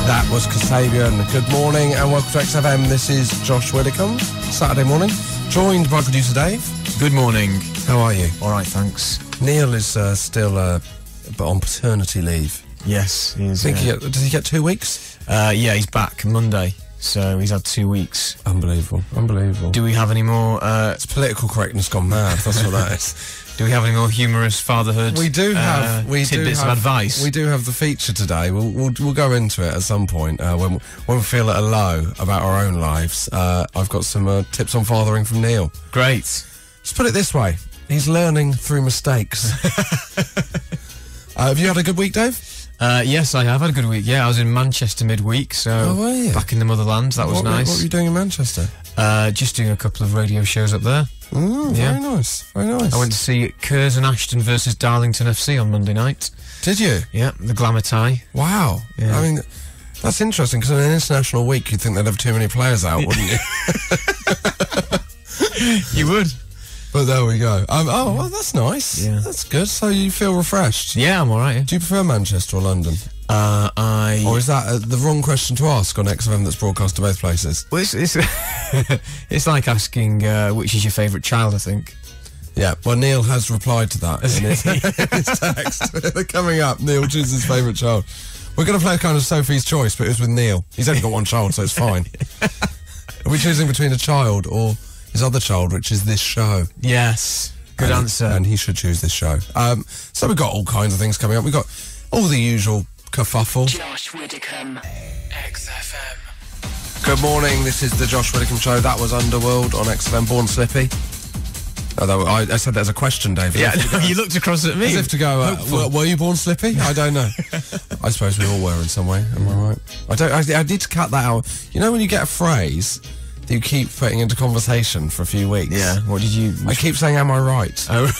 That was Kasabian. Good morning and welcome to XFM. This is Josh Widdicombe, Saturday morning, joined by producer Dave. Good morning. How are you? All right, thanks. Neil is still on paternity leave. Yes, he is. Does he get 2 weeks? Yeah, he's back Monday, so he's had 2 weeks. Unbelievable. Do we have any more... It's political correctness gone mad, that's what that is. Do we have any more humorous fatherhood tidbits of advice? We do have the feature today. We'll go into it at some point when we feel at a low about our own lives. I've got some tips on fathering from Neil. Great. Let's put it this way. He's learning through mistakes. Have you had a good week, Dave? Yes, I have had a good week. Yeah, I was in Manchester midweek, so were you? Back in the motherland. That was nice. What were you doing in Manchester? Just doing a couple of radio shows up there. Very nice. Very nice. I went to see Curzon Ashton versus Darlington FC on Monday night. Did you? Yeah, the glamour tie. Wow. Yeah. I mean, that's interesting, because on an international week you'd think they'd have too many players out, wouldn't you? You would. But there we go. Oh, well, that's nice. Yeah. That's good. So you feel refreshed? Yeah, I'm all right. Yeah. Do you prefer Manchester or London? Or is that the wrong question to ask on XFM that's broadcast to both places? Well, it's like asking which is your favourite child, I think. Yeah, well, Neil has replied to that in his text. Coming up, Neil chooses his favourite child. We're going to play a kind of Sophie's Choice, but it was with Neil. He's only got one child, so it's fine. Are we choosing between a child or his other child, which is this show? Yes. Good answer. And he should choose this show. So we've got all kinds of things coming up. We've got all the usual kerfuffle. Josh Widdicombe, XFM. Good morning, this is the Josh Widdicombe Show. That was Underworld on XFM. Born Slippy. Although I said that as a question, Dave. Yeah, you looked across at me. As if to go, were you born slippy? I don't know. I suppose we all were in some way, am I right? I did cut that out. You know when you get a phrase that you keep putting into conversation for a few weeks? Yeah, what did you... I keep saying, am I right? Oh.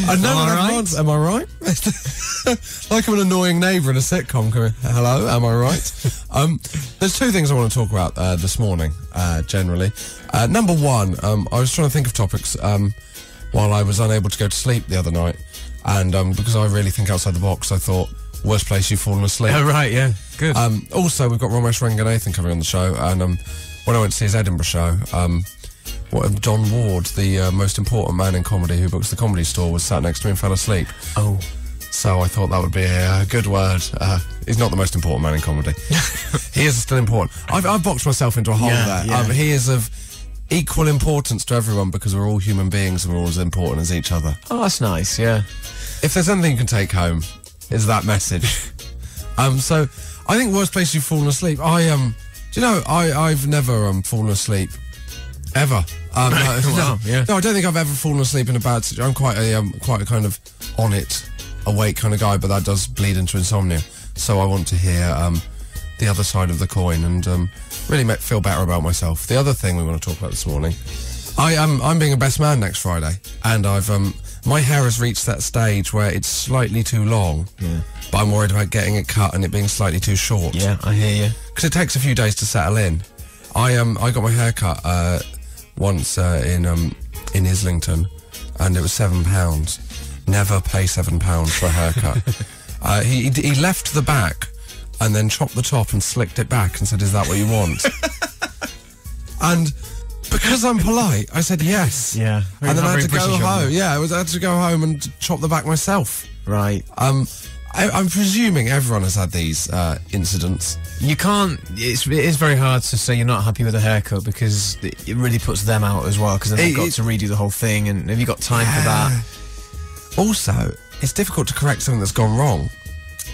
I know. Am I right? Like I'm an annoying neighbour in a sitcom going, hello, am I right? There's two things I want to talk about this morning, generally. Number one, I was trying to think of topics while I was unable to go to sleep the other night. And because I really think outside the box, I thought, worst place you've fallen asleep. Oh, right, yeah. Good. Also, we've got Romesh Ranganathan coming on the show. And when I went to see his Edinburgh show... John Ward, the most important man in comedy who books the Comedy Store, was sat next to me and fell asleep. Oh. So I thought that would be a good word. He's not the most important man in comedy. He is still important. I've boxed myself into a hole there. Yeah. He is of equal importance to everyone because we're all human beings and we're all as important as each other. Oh, that's nice, yeah. If there's anything you can take home, it's that message. So I think worst place you've fallen asleep. Do you know, I've never fallen asleep. Ever. Wow, yeah. No, I don't think I've ever fallen asleep in a bad situation. I'm quite a kind of on it, awake kind of guy, but that does bleed into insomnia. So I want to hear the other side of the coin and really feel better about myself. The other thing we want to talk about this morning, I'm being a best man next Friday, and I've my hair has reached that stage where it's slightly too long, but I'm worried about getting it cut and it being slightly too short. Yeah, I hear you. Because it takes a few days to settle in. I got my hair cut once in Islington, and it was £7. Never pay £7 for a haircut. He left the back and then chopped the top and slicked it back and said, "Is that what you want?" And because I'm polite, I said yes. Yeah. And then I had to go home. Yeah, I had to go home and chop the back myself. Right. I'm presuming everyone has had these incidents. You can't... It is very hard to say you're not happy with a haircut because it really puts them out as well, because then they've got to redo the whole thing, and have you got time for that? Also, it's difficult to correct something that's gone wrong.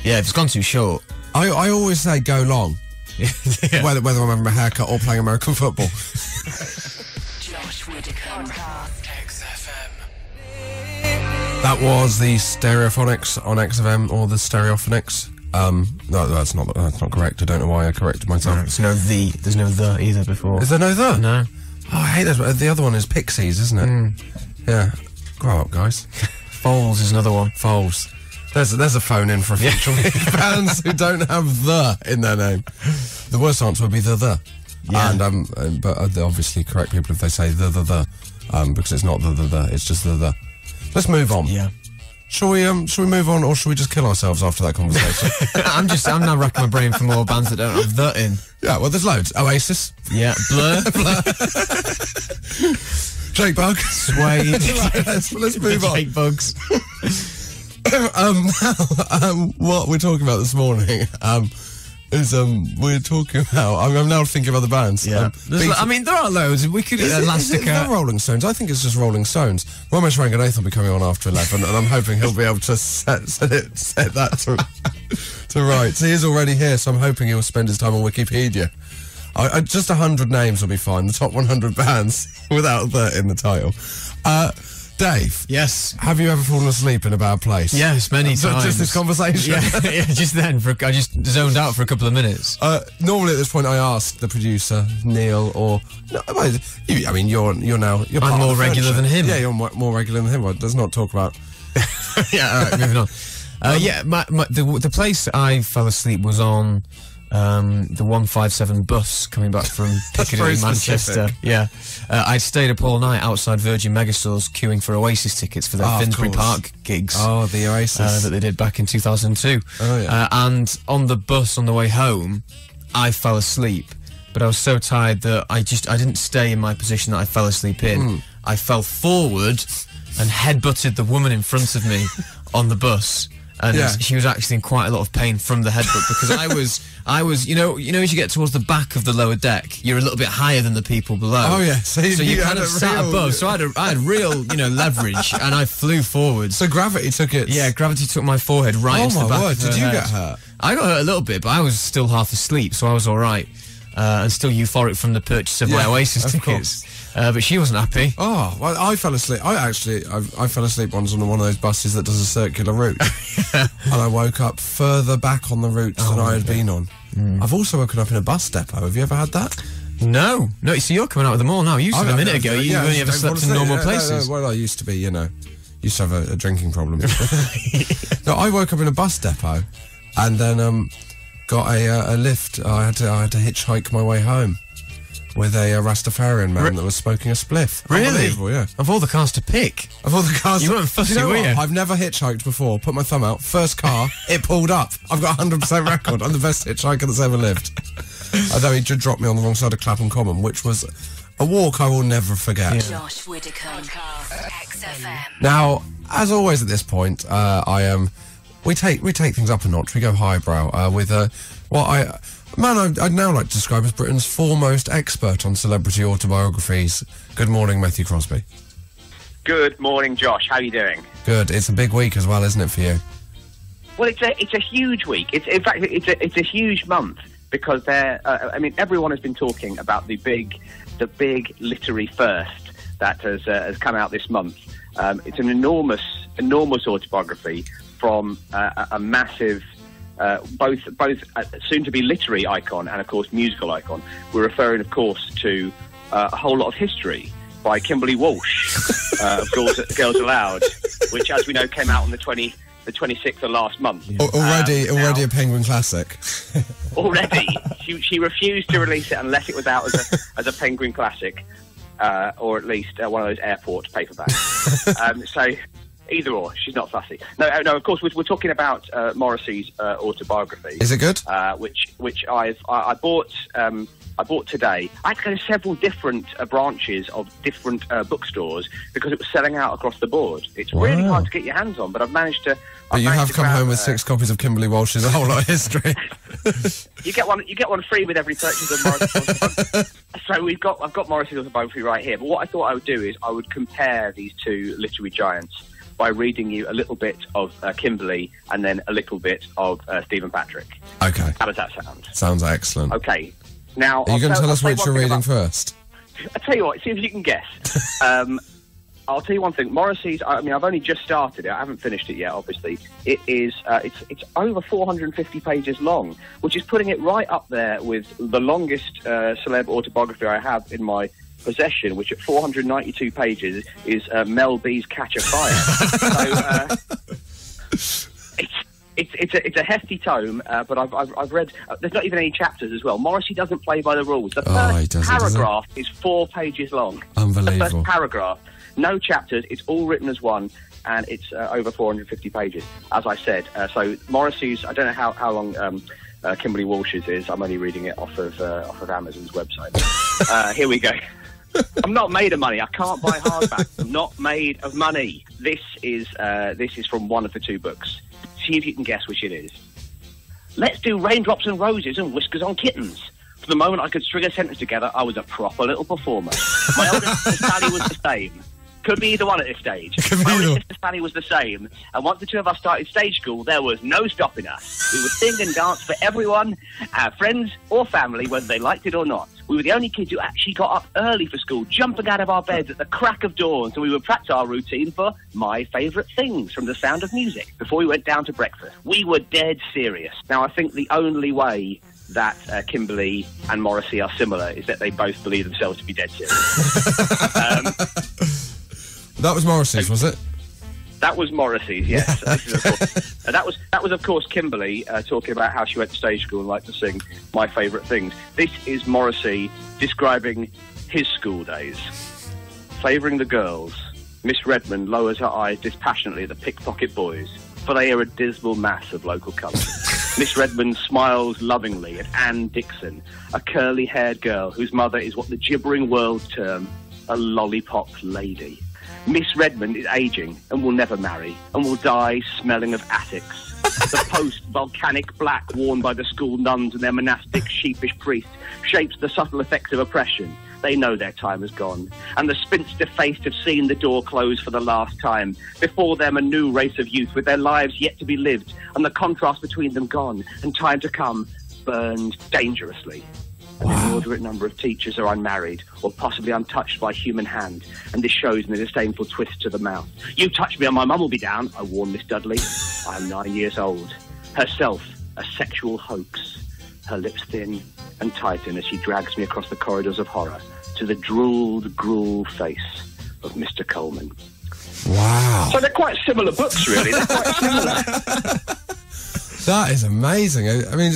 Yeah, if it's gone too short. I always say go long. Yeah. Whether I'm having a haircut or playing American football. Josh Widdicombe, XFM. That was the Stereophonics on XFM, or the Stereophonics. No, that's not correct. I don't know why I corrected myself. No, there's no the either before. Is there no the? No. Oh, I hate those. The other one is Pixies, isn't it? Yeah. Grow up, guys. Foals is another one. Foals. There's a phone in for a future week. Bands who don't have the in their name. The worst answer would be the. Yeah. And but they obviously correct people if they say the. Because it's not the. It's just the. Let's move on. Yeah. Shall we move on, or shall we just kill ourselves after that conversation? I'm now racking my brain for more bands that don't have that in. Yeah, well, there's loads. Oasis. Yeah, Blur. Jake Bug. Suede. let's move on. Jake Bugs. What we're talking about this morning is we're talking about. I'm now thinking about the bands. Yeah, there are loads. We could Elastica. Is it Rolling Stones? I think it's just Rolling Stones. Romesh Ranganathan will be coming on after 11, and I'm hoping he'll be able to set that to rights. He is already here, so I'm hoping he'll spend his time on Wikipedia. Just 100 names will be fine. The top 100 bands without that in the title. Dave. Yes. Have you ever fallen asleep in a bad place? Yes, many times. Just this conversation? Yeah, just then. I just zoned out for a couple of minutes. Normally at this point I ask the producer, Neil, or... No, I mean, you're I'm more regular than him. Yeah, you're more regular than him. Let's not talk about... Yeah, all right, moving on. The place I fell asleep was on... the 157 bus coming back from Piccadilly, Manchester. Yeah. I stayed up all night outside Virgin Megastores queuing for Oasis tickets for their Finsbury Park gigs. Oh, the Oasis. That they did back in 2002. Oh, yeah. And on the bus on the way home, I fell asleep. But I was so tired that I didn't stay in my position that I fell asleep in. I fell forward and headbutted the woman in front of me on the bus. And she was actually in quite a lot of pain from the headbutt because I was, you know, as you get towards the back of the lower deck, you're a little bit higher than the people below. Oh yeah, so you kind of sat above. So I had real, leverage, and I flew forward. So gravity took it. Yeah, gravity took my forehead right into the back. Oh my word! Did you get hurt? I got hurt a little bit, but I was still half asleep, so I was all right, and still euphoric from the purchase of my Oasis tickets. But she wasn't happy. Oh, well, I fell asleep. I fell asleep once on one of those buses that does a circular route. And I woke up further back on the route than I had been on. I've also woken up in a bus depot. Have you ever had that? No. So you're coming out with them all now. You said a minute ago you only ever slept in normal places. Well, I used to be, used to have a drinking problem. No, I woke up in a bus depot and then got a lift. I had to hitchhike my way home with a Rastafarian man that was smoking a spliff. Really? Unbelievable, yeah. Of all the cars to pick. Of all the cars... You weren't fussy, were you? I've never hitchhiked before. Put my thumb out. First car, it pulled up. I've got a 100% record. I'm the best hitchhiker that's ever lived. Although he dropped me on the wrong side of Clapham Common, which was a walk I will never forget. Yeah. Josh Widdicombe, XFM. Now, as always at this point, we take things up a notch. We go highbrow with I'd now like to describe as Britain's foremost expert on celebrity autobiographies. Good morning, Matthew Crosby. Good morning, Josh. How are you doing? Good. It's a big week as well, isn't it, for you? Well, it's a huge week. In fact, it's a huge month because everyone has been talking about the big literary first that has come out this month. It's an enormous autobiography from a massive. Both soon-to-be literary icon and, of course, musical icon. We're referring, of course, to A Whole Lot of History by Kimberley Walsh of Girls Aloud, which, as we know, came out on the 26th of last month. Already a Penguin classic. Already. She refused to release it unless it was out as a Penguin classic, or at least one of those airport paperbacks. So... Either or, she's not fussy. No. Of course, we're talking about Morrissey's autobiography. Is it good? Which I bought. I bought today. I had to go to several different branches of different bookstores because it was selling out across the board. It's really hard to get your hands on, but I've managed to. But you have come home with 6 copies of Kimberley Walsh's A Whole Lot of History. You get one free with every purchase of Morrissey's. So I've got Morrissey's autobiography right here. But what I thought I would do is I would compare these two literary giants by reading you a little bit of Kimberley and then a little bit of Stephen Patrick. Okay. How does that sound? Sounds excellent. Okay. Now, are you going to tell us which you're reading first? I'll tell you what, see if you can guess. I'll tell you one thing. Morrissey's, I've only just started it. I haven't finished it yet, obviously. It is, it's over 450 pages long, which is putting it right up there with the longest celeb autobiography I have in my possession, which at 492 pages is Mel B's Catch a Fire. So it's a hefty tome, but I've read. There's not even any chapters as well. Morrissey doesn't play by the rules. The first paragraph is 4 pages long. Unbelievable. The first paragraph, no chapters. It's all written as one. and it's over 450 pages, as I said. So Morrisey's, I don't know how long Kimberley Walsh's is. I'm only reading it off of Amazon's website. Here we go. I'm not made of money. I can't buy hardback. I'm not made of money. This is from one of the two books. See if you can guess which it is. Let's do Raindrops and Roses and Whiskers on Kittens. From the moment I could string a sentence together, I was a proper little performer. My older sister Sally was the same. Could be either one at this stage. My older sister Sally was the same. And once the two of us started stage school, there was no stopping us. We would sing and dance for everyone, our friends or family, whether they liked it or not. We were the only kids who actually got up early for school, jumping out of our beds at the crack of dawn, so we would practice our routine for My Favourite Things from The Sound of Music before we went down to breakfast. We were dead serious. Now, I think the only way that Kimberley and Morrisey are similar is that they both believe themselves to be dead serious. That was Morrisey's, was it? That was Morrisey's, yes. That was, of course, Kimberley talking about how she went to stage school and liked to sing My Favourite Things. This is Morrisey describing his school days. Favouring the girls, Miss Redmond lowers her eyes dispassionately at the pickpocket boys, for they are a dismal mass of local colour. Miss Redmond smiles lovingly at Anne Dixon, a curly-haired girl whose mother is what the gibbering world term a lollipop lady. Miss Redmond is ageing and will never marry and will die smelling of attics. The post-volcanic black worn by the school nuns and their monastic sheepish priests shapes the subtle effects of oppression. They know their time has gone, and the spinster-faced have seen the door close for the last time. Before them a new race of youth with their lives yet to be lived, and the contrast between them gone, and time to come burned dangerously. An inordinate number of teachers are unmarried, or possibly untouched by human hand, and this shows in a disdainful twist to the mouth. You touch me and my mum will be down, I warn Miss Dudley. I am 9 years old. Herself a sexual hoax. Her lips thin and tighten as she drags me across the corridors of horror to the drooled gruel face of Mr. Coleman. Wow. So they're quite similar books, really. They're quite similar. That is amazing. I mean,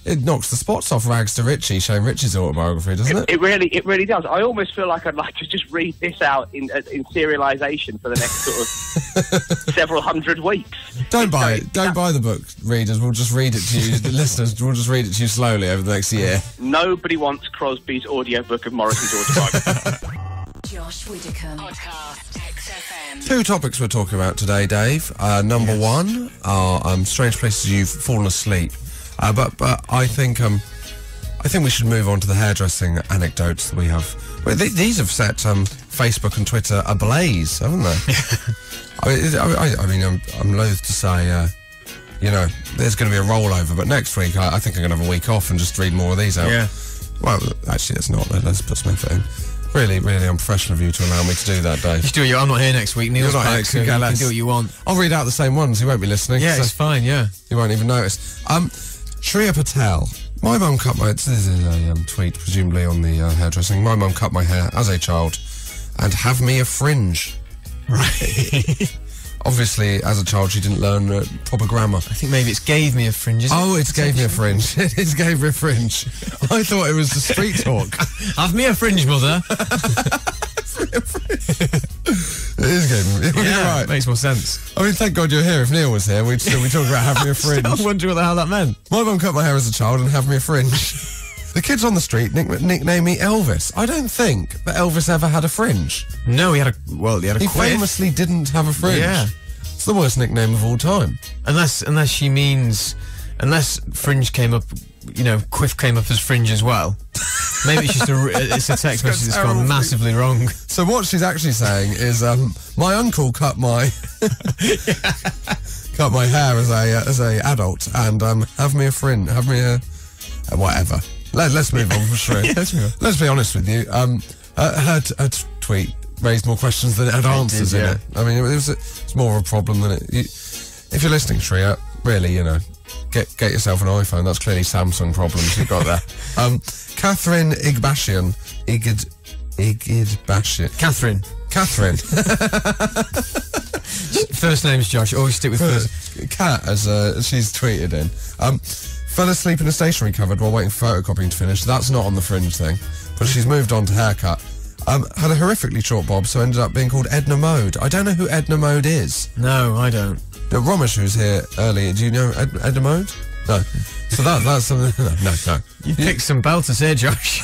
it knocks the spots off Rags to Richie, Shane Richie's autobiography, doesn't it? It really does. I almost feel like I'd like to just read this out in serialisation for the next sort of several hundred weeks. Don't buy it. Don't buy the book, readers. We'll just read it to you. The listeners, we'll just read it to you slowly over the next year. Nobody wants Crosby's audiobook of Morrisey's autobiography. Josh Widdicombe. Podcast XFM. Two topics we're talking about today, Dave. Number one are strange places you've fallen asleep. But I think we should move on to the hairdressing anecdotes that we have. Well, these have set Facebook and Twitter ablaze, haven't they? I mean, I'm loath to say, there's going to be a rollover, but next week I think I'm going to have a week off and just read more of these out. Yeah. Well, actually, it's not. Let's put some effort in. Really, really unprofessional of you to allow me to do that, Dave. You should do it. I'm not here next week. Neil's not back, next so week, you okay, can do what you want. I'll read out the same ones. He won't be listening. Yeah, so it's fine, yeah. You won't even notice. Shreya Patel. My mum cut my... This is a tweet, presumably on the hairdressing. My mum cut my hair as a child and have me a fringe. Right. Obviously, as a child, she didn't learn proper grammar. I think maybe it's gave me a fringe, isn't it? Oh, it's gave me a fringe. It is gave me a fringe. I thought it was the street talk. Have me a fringe, mother. It is gave me. Yeah, right. Makes more sense. I mean, thank God you're here. If Neil was here, we'd still be talking about having a fringe. I wonder what the hell that meant. My mum cut my hair as a child and have me a fringe. The kids on the street nickname me Elvis. I don't think that Elvis ever had a fringe. No, he had a He quiff. famously didn't have a fringe. Yeah. It's the worst nickname of all time. Unless she means... Unless fringe came up... quiff came up as fringe as well. Maybe it's just it's a text message that's gone massively wrong. So what she's actually saying is, my uncle cut my cut my hair as a adult, and have me a fringe, have me a whatever. Let's move on for sure. Let's be honest with you. Her tweet raised more questions than it had answers in it. I mean, it's more of a problem than it. If you're listening, Shreya, really, Get yourself an iPhone. That's clearly Samsung problems you've got there. Catherine Igbashian. Catherine. First name's Josh. Always stick with first. Cat, as she's tweeted in. Fell asleep in a stationery cupboard while waiting for photocopying to finish. That's not on the fringe thing. But she's moved on to haircut. had a horrifically short bob, so ended up being called Edna Mode. I don't know who Edna Mode is. No, I don't. Romesh, who's here earlier, do you know Edna Mode? No. So that's something... No. You picked some belters here, Josh.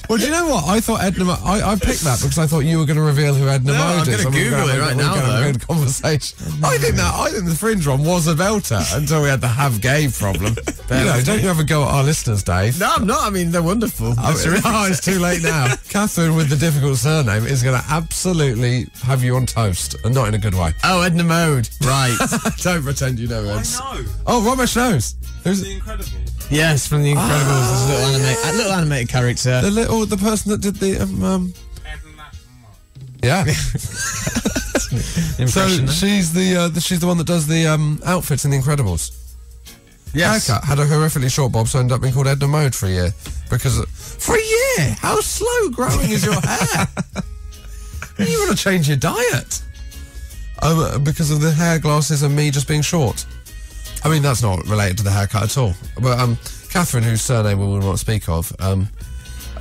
Well, do you know what? I thought Edna Mode... I picked that because I thought you were going to reveal who Edna Mode is. I'm going to Google it right now, though. We're going to have a good conversation. I think the Fringe one was a belter until we had the have gay problem. Don't you have a go at our listeners, Dave? No, I'm not. I mean, they're wonderful. It's too late now. Catherine with the difficult surname is going to absolutely have you on toast, and not in a good way. Oh, Edna Mode. Right. Don't pretend you know Ed. I know. Oh, Romesh knows. Who's The Incredibles. Yes, from The Incredibles. There's a little animated character. the person that did the yeah. So she's the one that does the outfits in The Incredibles. Yes. Haircut had a horrifically short bob, so ended up being called Edna Mode for a year. For a year? How slow growing is your hair? You want to change your diet? Because of the hair glasses and me just being short. I mean, that's not related to the haircut at all. But Catherine, whose surname we will not speak of,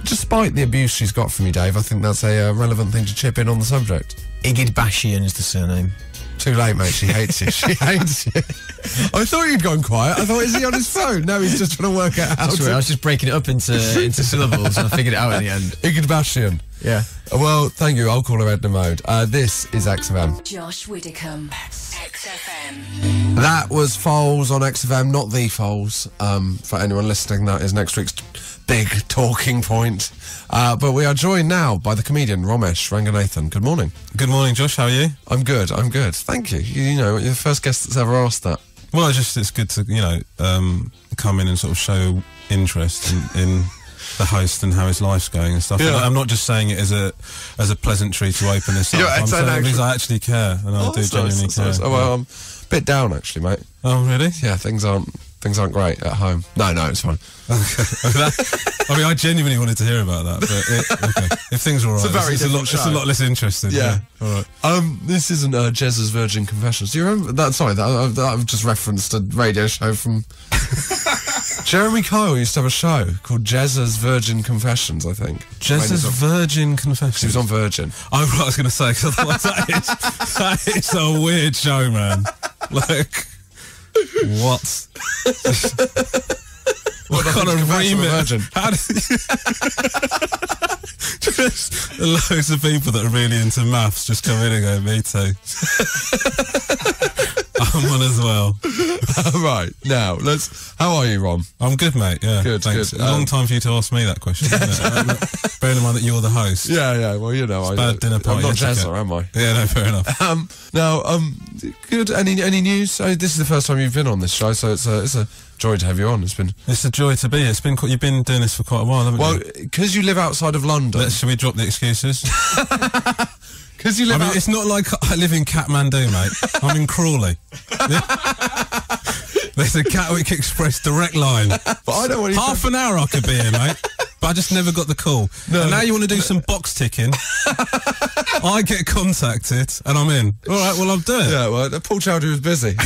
despite the abuse she's got from you, Dave, I think that's a relevant thing to chip in on the subject. Igidbashian is the surname. Too late, mate. She hates you. She hates you. I thought you'd gone quiet. I thought, is he on his phone? No, he's just trying to work out how to... I was just breaking it up into syllables and I figured it out in the end. Igidbashian. Yeah. Well, thank you. I'll call her Edna Mode. This is XFM. Josh Widdicombe, XFM. That was Foles on XFM, not the Foles. For anyone listening, that is next week's big talking point. But we are joined now by the comedian Romesh Ranganathan. Good morning. Good morning, Josh. How are you? I'm good. Thank you. You know, you're the first guest that's ever asked that. Well, it's good to, come in and sort of show interest in the host and how his life's going and stuff. Yeah. And I'm not just saying it as a pleasantry to open this up. Yeah, I'm saying it actually. because I actually care, and I do genuinely care. Nice. Oh, well, I'm a bit down, actually, mate. Oh, really? Yeah, things aren't great at home. No, it's fine. I mean, I genuinely wanted to hear about that, but if things are all right, it's a lot less interesting. Yeah. All right. This isn't Jez's Virgin Confessions. Do you remember that? Sorry, that I've just referenced a radio show from... Jeremy Kyle used to have a show called Jez's Virgin Confessions, I think. Jez's Virgin Confessions? She was on Virgin. Oh, right, I was going to say, because that is a weird show, man. Like, what? What kind of remit? How just loads of people that are really into maths just come in and go, me too. I'm one as well. Right, now, how are you, Rom? I'm good, mate, yeah. Good, thanks. good. A long time for you to ask me that question, isn't it? Bearing in mind that you're the host. Yeah, well, you know. Bad dinner party. I'm not Jezza, am I? Yeah, no, fair enough. Now, good. Any news? This is the first time you've been on this show, so it's a joy to have you on. It's a joy to be here. You've been doing this for quite a while, haven't you? Well, because you live outside of London. Should we drop the excuses? Because you live it's not like I live in Kathmandu, mate. I'm in Crawley. There's a Gatwick Express direct line. But I don't want Half an hour I could be here, mate. But I just never got the call. No, and now you want to do some box ticking. I get contacted and I'm in. All right, well, I'll do it. Yeah, well, Paul Chowdhury was busy.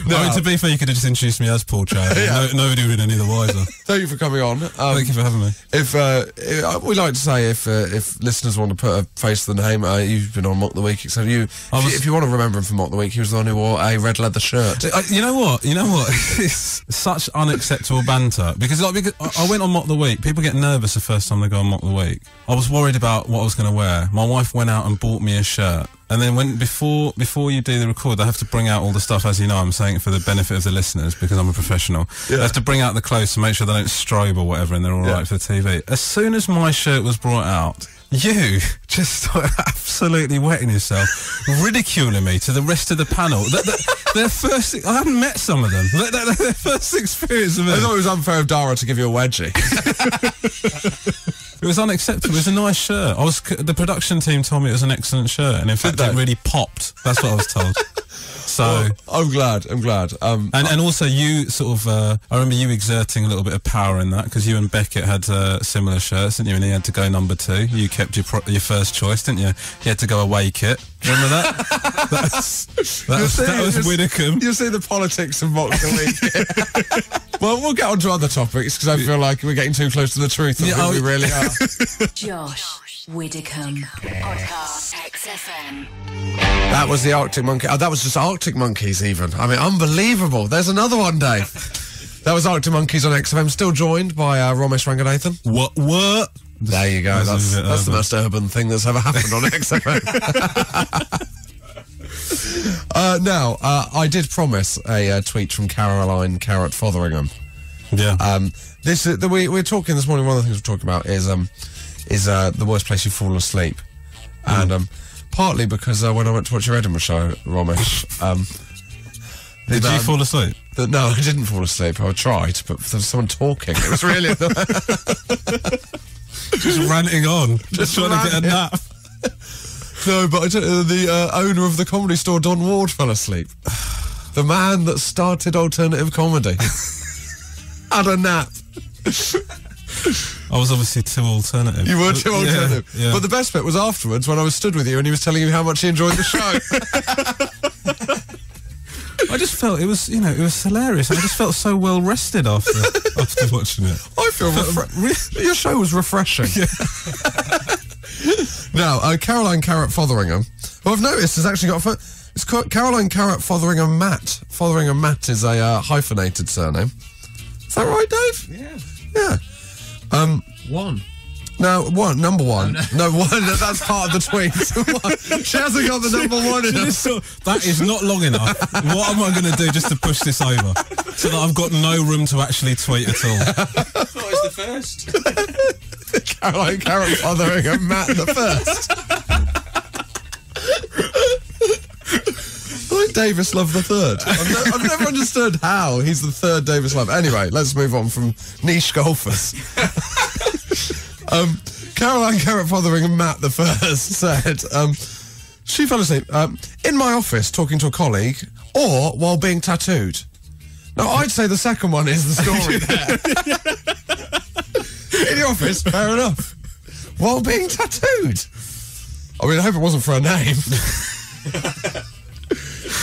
I mean, to be fair, you could have just introduced me as Paul Chowdhury. Yeah. Nobody would have been any the wiser. Thank you for coming on. Thank you for having me. If we like to say, if listeners want to put a face to the name, you've been on Mock the Week, so if you want to remember him from Mock the Week, he was the one who wore a red leather shirt. You know what? It's such unacceptable banter because I went on Mock the Week. People get nervous the first time they go on Mock the Week. I was worried about what I was going to wear. My wife went out and bought me a shirt. And then before you do the record, they have to bring out all the stuff. As you know, I'm saying it for the benefit of the listeners because I'm a professional. Yeah. They have to bring out the clothes to make sure they don't strobe or whatever, and they're all right for the TV. As soon as my shirt was brought out, you just started absolutely wetting yourself, ridiculing me to the rest of the panel. Their first, I hadn't met some of them. Their first experience of it. I thought it was unfair of Dara to give you a wedgie. It was unacceptable. It was a nice shirt. The production team told me it was an excellent shirt, and in fact, it really popped. That's what I was told. So well, I'm glad. And also you sort of, I remember you exerting a little bit of power in that because you and Beckett had similar shirts, didn't you? And he had to go number 2. You kept your first choice, didn't you? He had to go away kit. Remember that? that was Widdicombe. You see the politics of Mock the Week. Well, we'll get on to other topics because I feel like we're getting too close to the truth. Yeah, we really are. Josh Widdicombe. Podcast XFM. That was the Arctic Monkey. Oh, that was just Arctic Monkeys even. I mean, unbelievable. There's another one, Dave. That was Arctic Monkeys on XFM, still joined by Romesh Ranganathan. What? There you go. That's the most urban thing that's ever happened on XFM. Now, I did promise a tweet from Caroline Carrot Fotheringham. Yeah. We're talking this morning. One of the things we're talking about is the worst place you fall asleep, and partly because when I went to watch your Edinburgh show, Romesh, did you fall asleep? No, I didn't fall asleep. I tried, but there was someone talking. It was really just ranting on, just trying to get a nap. No, but the owner of the Comedy Store, Don Ward, fell asleep. The man that started alternative comedy had a nap. I was obviously too alternative. You were too alternative. Yeah. But the best bit was afterwards when I was stood with you and he was telling you how much he enjoyed the show. I just felt it was hilarious. I just felt so well rested after watching it. I feel your show was refreshing. Yeah. Now, Caroline Carrot Fotheringham, who I've noticed has actually got it's called Caroline Carrot Fotheringham Matt. Fotheringham Matt is a hyphenated surname. Is that right, Dave? Yeah. Yeah. One. No, number one. Oh, no, one. That's part of the tweet. She hasn't got the number one in her. That is not long enough. What am I going to do just to push this over? So that I've got no room to actually tweet at all. I thought it was the first. Caroline Carrot Fotheringham Matt the first. I like Davis Love the third. I've never understood how he's the third Davis Love. Anyway, let's move on from niche golfers. Caroline Carrot Fotheringham Matt the first said she fell asleep in my office talking to a colleague or while being tattooed. Now, I'd say the second one is the story there. In the office, fair enough. While being tattooed. I mean, I hope it wasn't for a name.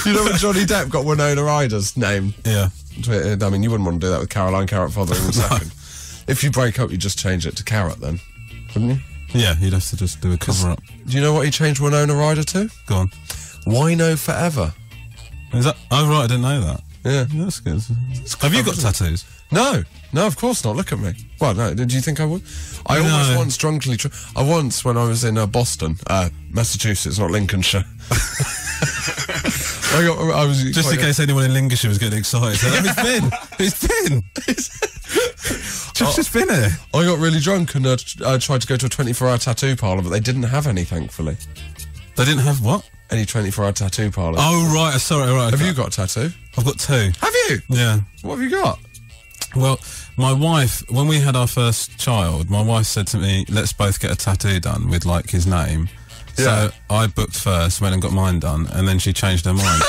You know when Johnny Depp got Winona Ryder's name? Yeah. I mean, you wouldn't want to do that with Caroline Carrot Fotheringham second. If you break up, you just change it to Carrot then, wouldn't you? Yeah, you'd have to just do a cover-up. Do you know what he changed Winona Ryder to? Go on. Wino Forever. Is that... Oh, right, I didn't know that. Yeah. That's good. Have you got tattoos? No, of course not. Look at me. Well, no, did you think I would? I almost once drunkenly... I once, when I was in Boston, Massachusetts, not Lincolnshire... I was just in case anyone in Lincolnshire was getting excited. He's been. Josh has been here. I got really drunk and tried to go to a 24-hour tattoo parlour, but they didn't have any, thankfully. They didn't have what? Any 24-hour tattoo parlour. Oh, right. Sorry, right. Have you got a tattoo? I've got two. Have you? Yeah. What have you got? Well, my wife, when we had our first child, my wife said to me, let's both get a tattoo done with, like, his name. Yeah. So I booked first, went and got mine done, and then she changed her mind.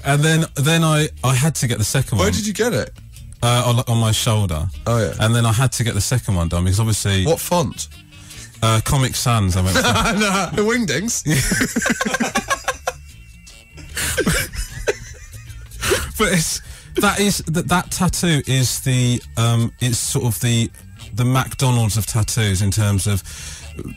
and then I had to get the second one. Where did you get it? On my shoulder. Oh, yeah. And then I had to get the second one done because obviously... What font? Comic Sans, I went for. No, the Wingdings. But that tattoo is it's sort of the McDonald's of tattoos in terms of,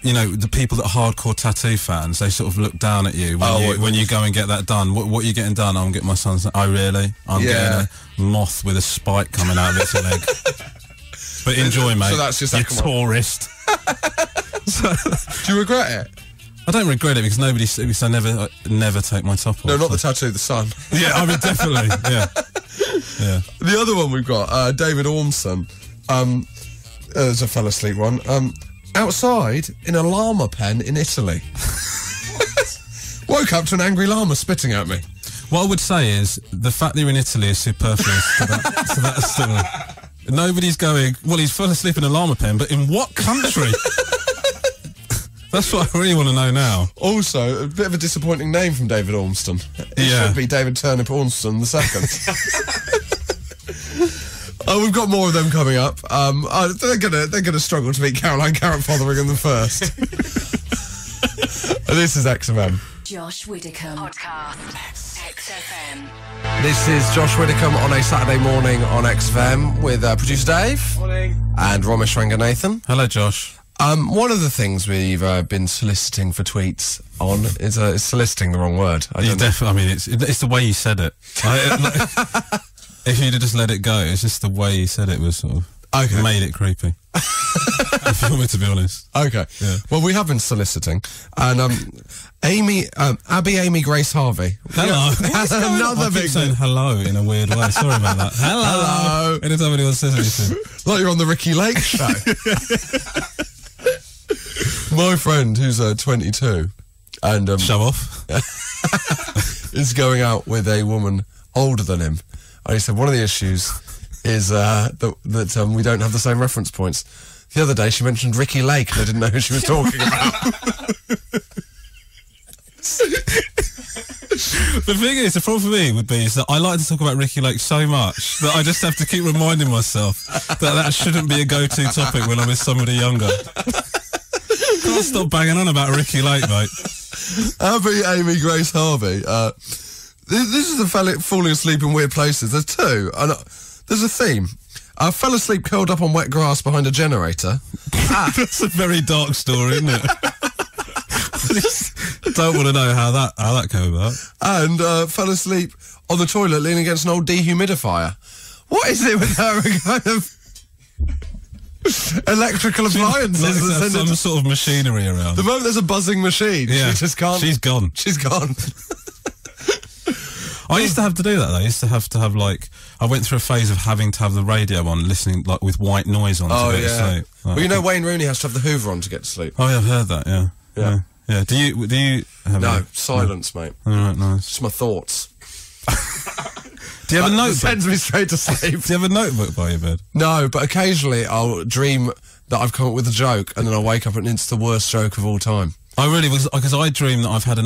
you know, the people that are hardcore tattoo fans, they sort of look down at you when you go and get that done. What are you getting done? I'm getting my son's... Oh, really? I'm getting a moth with a spike coming out of its leg. But enjoy, mate. So that's your second one. Tourist. Do you regret it? I don't regret it because I never take my top off. No, not the tattoo, the sun. Yeah, I mean, definitely, yeah. The other one we've got, David Ormson, there's a fell asleep one, outside in a llama pen in Italy. Woke up to an angry llama spitting at me. What I would say is, the fact that you're in Italy is superfluous to that story. Nobody's going, well, he's fell asleep in a llama pen, but in what country? That's what I really want to know now. Also, a bit of a disappointing name from David Ormston. It should be David Turnip Ormston II. We've got more of them coming up. They're gonna struggle to beat Caroline Carrot Fotheringham the first. This is XFM. Josh Widdicombe. Podcast. XFM. This is Josh Widdicombe on a Saturday morning on XFM with producer Dave. Morning. And Romesh Ranganathan. Hello, Josh. One of the things we've been soliciting for tweets on is soliciting the wrong word. I don't know. I mean, it's the way you said it. If you'd have just let it go, it's just the way you said it was sort of made it creepy. If you want me to be honest. Okay. Yeah. Well, we have been soliciting, and Abby Amy Grace Harvey. Hello. That's another I big keep saying hello in a weird way. Sorry about that. Hello. Anytime anyone says anything. Like you're on the Ricky Lake show. My friend, who's 22, and Show off. is going out with a woman older than him. And he said one of the issues is that we don't have the same reference points. The other day she mentioned Ricky Lake and I didn't know who she was talking about. The thing is, the problem for me would be is that I like to talk about Ricky Lake so much that I just have to keep reminding myself that shouldn't be a go-to topic when I'm with somebody younger. Can't stop banging on about Ricky Lake, mate. Abby Amy Grace Harvey. This is a fella falling asleep in weird places. There's two. And there's a theme. I fell asleep curled up on wet grass behind a generator. That's a very dark story, isn't it? Don't want to know how that came about. And fell asleep on the toilet leaning against an old dehumidifier. What is it with her kind of electrical appliances? Like there's some sort of machinery around. The moment there's a buzzing machine, she just can't. She's gone. She's gone. I used to have to do that though. I used to have like, I went through a phase of having to have the radio on, listening like with white noise on to go to sleep. Like, Well, you know Wayne Rooney has to have the Hoover on to get to sleep. Oh yeah, I've heard that, yeah. Do you have No, any? silence, mate. Alright, nice. Just my thoughts. Do you have a It notebook? sends me straight to sleep. Do you have a notebook by your bed? No, but occasionally I'll dream that I've come up with a joke and then I'll wake up and it's the worst joke of all time. I really was, because I dream that I've had that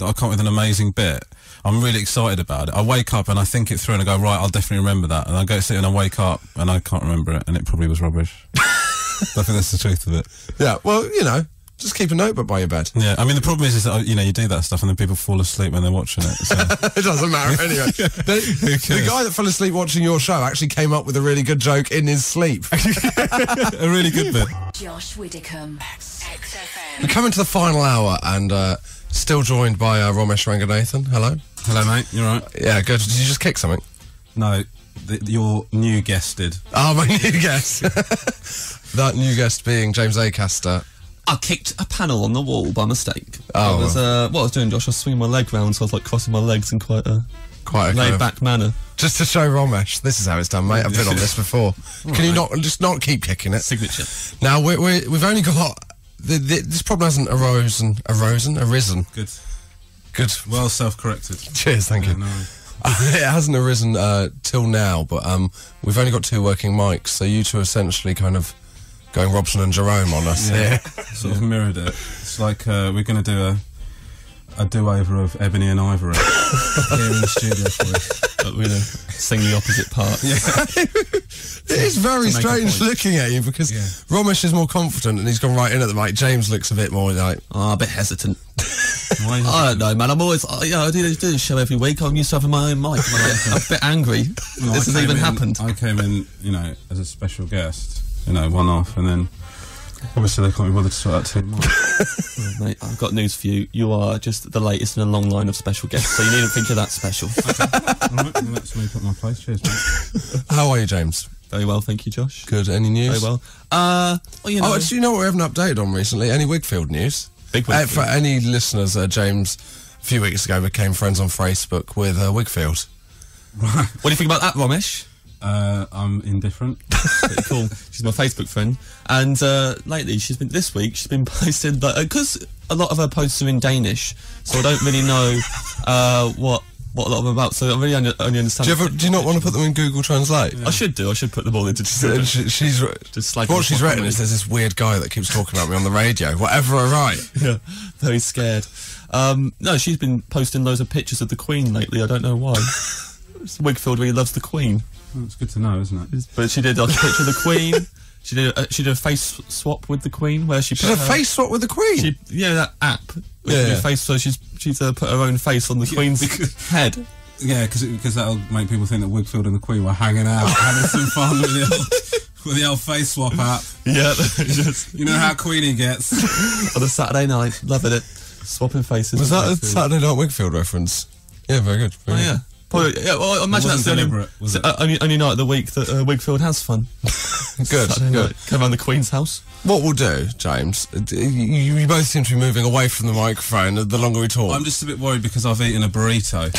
I come up with an amazing bit. I'm really excited about it. I wake up and I think it through and I go, right, I'll definitely remember that. And I go to sleep and I wake up and I can't remember it and it probably was rubbish. I think that's the truth of it. Yeah, well, you know, just keep a notebook by your bed. Yeah, I mean, the problem is that, you know, you do that stuff and then people fall asleep when they're watching it. So. It doesn't matter anyway. The guy that fell asleep watching your show actually came up with a really good joke in his sleep. A really good bit. Josh Widdicombe. XFM. We're coming to the final hour and still joined by Romesh Ranganathan. Hello. Hello, mate. You all right? Yeah, good. Did you just kick something? No, your new guest did. Oh, my new guest. That new guest being James Acaster. I kicked a panel on the wall by mistake. Oh. It was, what I was doing, Josh, I was swinging my leg round, so I was like crossing my legs in quite a laid-back manner. Just to show Romesh, this is how it's done, mate. I've been on this before. Can you not keep kicking it? Signature. Now we've only got this problem hasn't arisen. Good. Well self-corrected. Cheers, thank you. No. It hasn't arisen till now, but we've only got two working mics, so you two are essentially kind of going Robson and Jerome on us here. Sort of mirrored it. It's like we're going to do a do-over of Ebony and Ivory here in the studio for us. But we're going to sing the opposite part. It is very strange looking at you because Romesh is more confident and he's gone right in at the mic. James looks a bit more like... Oh, a bit hesitant. Why? I don't know, man. I'm always... I do this show every week. I'm used to having my own mic. I'm a bit angry. Well, this has even happened. I came in, you know, as a special guest, you know, one off, and then obviously they can't be bothered to sort out too much. Oh, mate, I've got news for you. You are just the latest in a long line of special guests, so you needn't think you're that special. All right, well, let's move up my place. Cheers, mate. How are you, James? Very well, thank you, Josh. Good. Any news? Very well. Well, you know... Oh, do you know what we haven't updated on recently? Any Wigfield news? Big Wigfield. For any listeners, James, a few weeks ago, became friends on Facebook with Wigfield. What do you think about that, Romesh? I'm indifferent. Pretty cool. She's my Facebook friend, and lately this week she's been posting because a lot of her posts are in Danish, so I don't really know what a lot of them are about. So I really only understand. Do you not want to put them in Google Translate? I should do. I should put them all into. She's like what she's written is there's this weird guy that keeps talking about me on the radio. Whatever I write. Yeah, very scared. No, she's been posting loads of pictures of the Queen lately. I don't know why. Wigfield really loves the Queen. Well, it's good to know, isn't it? But she did like a picture of the Queen. She did a face swap with the Queen, where she She did a face swap with the Queen. That app. With face, so she's put her own face on the Queen's head. Yeah, because that'll make people think that Wigfield and the Queen were hanging out, having some fun with the old face swap app. Yeah, you know how Queenie gets on a Saturday night, loving it, swapping faces. Was that a Saturday Night Wigfield reference? Yeah, very good. Very good. Yeah. Probably, well, I imagine that's the deliberate, was it? only night of the week that Wigfield has fun. Good, good. Come around the Queen's house. What we'll do, James, you both seem to be moving away from the microphone the longer we talk. I'm just a bit worried because I've eaten a burrito.